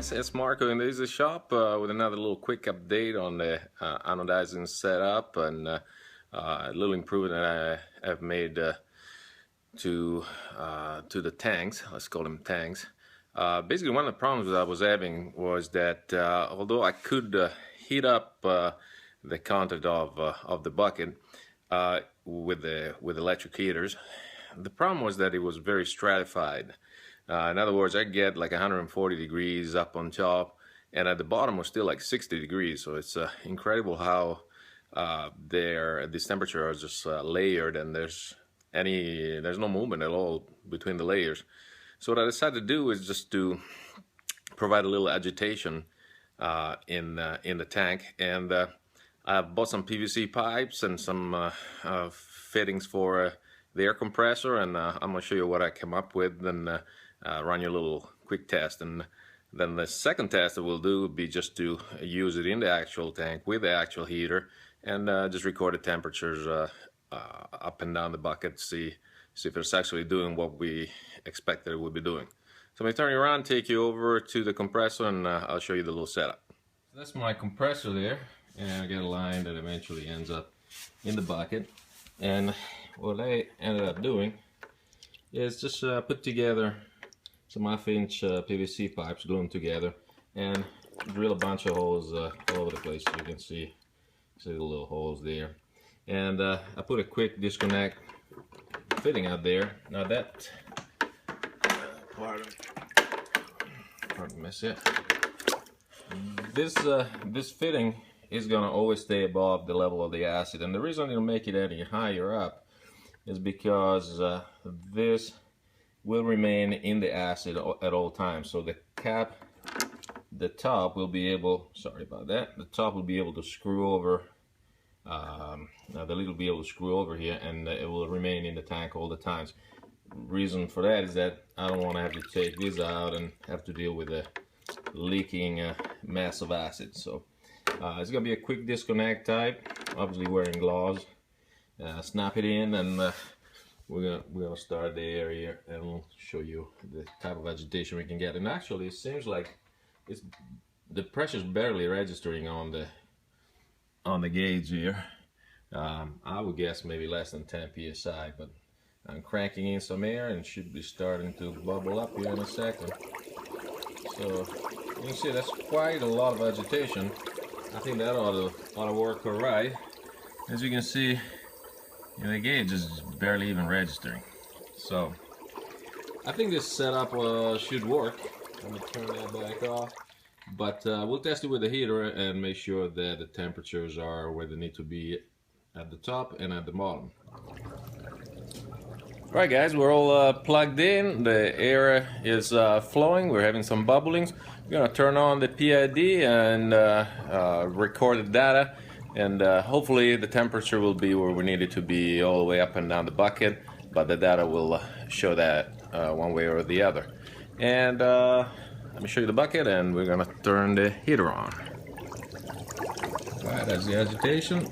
guys, it's Marco in the Easy Shop with another little quick update on the anodizing setup and a little improvement that I have made to the tanks. Let's call them tanks. Basically, one of the problems that I was having was that although I could heat up the content of the bucket with electric heaters, the problem was that it was very stratified. In other words, I get like 140 degrees up on top, and at the bottom was still like 60 degrees. So it's incredible how these temperatures are just layered, and there's no movement at all between the layers. So what I decided to do is just to provide a little agitation in the tank, and I bought some PVC pipes and some fittings for the air compressor, and I'm going to show you what I came up with and run you a little quick test. And then the second test that we'll do would be just to use it in the actual tank with the actual heater and just record the temperatures up and down the bucket, see if it's actually doing what we expected it would be doing. So let me turn you around, take you over to the compressor, and I'll show you the little setup. So that's my compressor there, and I got a line that eventually ends up in the bucket. And what I ended up doing is just put together some half-inch PVC pipes, glue them together, and drill a bunch of holes all over the place. You can see the little holes there. And I put a quick disconnect fitting out there. Now that pardon me, this fitting is gonna always stay above the level of the acid, and the reason it'll make it any higher up is because this will remain in the acid at all times. So the top will be able, sorry about that, the top will be able to screw over, now the lid will be able to screw over here, and it will remain in the tank all the times. Reason for that is that I don't want to have to take this out and have to deal with a leaking mess of acid. So it's gonna be a quick disconnect type, obviously wearing gloves. Snap it in, and we're gonna start the air here, and we'll show you the type of agitation we can get. And actually, it seems like the pressure's barely registering on the gauge here. I would guess maybe less than 10 psi, but I'm cranking in some air and should be starting to bubble up here in a second. So you can see that's quite a lot of agitation. I think that ought to work all right. As you can see, the gauge is barely even registering. So I think this setup should work. Let me turn that back off. But we'll test it with the heater and make sure that the temperatures are where they need to be at the top and at the bottom. Alright guys, we're all plugged in. The air is flowing. We're having some bubblings. We're going to turn on the PID and record the data. And hopefully the temperature will be where we need it to be all the way up and down the bucket, but the data will show that one way or the other. And let me show you the bucket, and we're gonna turn the heater on. Alright, that's the agitation.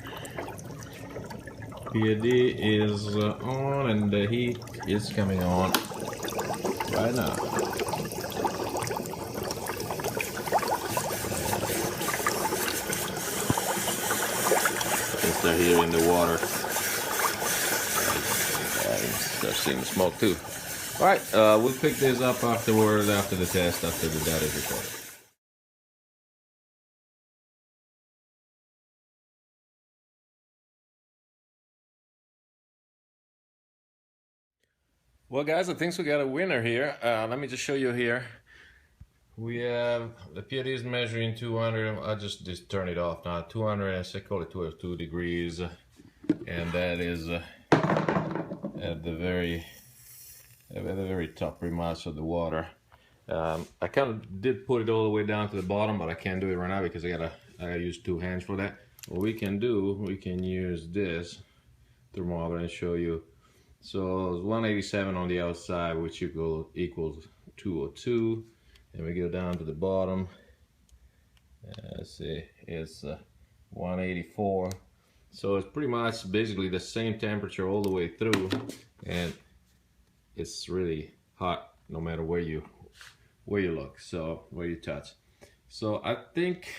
PID is on, and the heat is coming on right now. They're here in the water. Start seeing the smoke too. Alright, we'll pick this up afterward, after the test, after the data is recorded. Well guys, I think we got a winner here. Let me just show you here. We have the PID is measuring 200. I just turn it off now. 200, I call it 202 degrees, and that is at the very top, pretty much, of the water. I kind of did put it all the way down to the bottom, but I can't do it right now because I gotta use two hands for that. What we can do, we can use this thermometer and show you. So it's 187 on the outside, which equals 202. And we go down to the bottom. Let's see, it's 184. So it's pretty much basically the same temperature all the way through, and it's really hot no matter where you where you look, so where you touch. So I think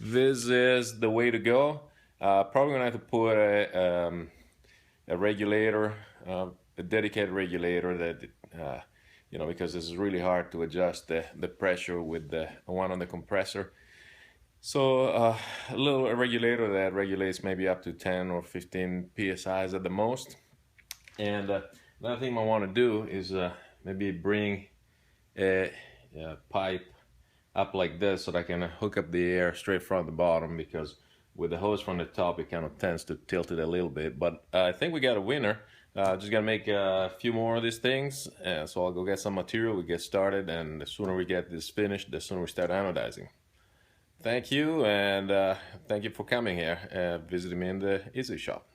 this is the way to go. Probably gonna have to put a regulator, a dedicated regulator that, you know, because this is really hard to adjust the pressure with the one on the compressor. So a little regulator that regulates maybe up to 10 or 15 psi's at the most. And another thing I want to do is maybe bring a pipe up like this so that I can hook up the air straight from the bottom, because with the hose from the top it kind of tends to tilt it a little bit. But I think we got a winner. Just gotta make a few more of these things, so I'll go get some material, we get started, and the sooner we get this finished, the sooner we start anodizing. Thank you, and thank you for coming here, visiting me in the Easy Shop.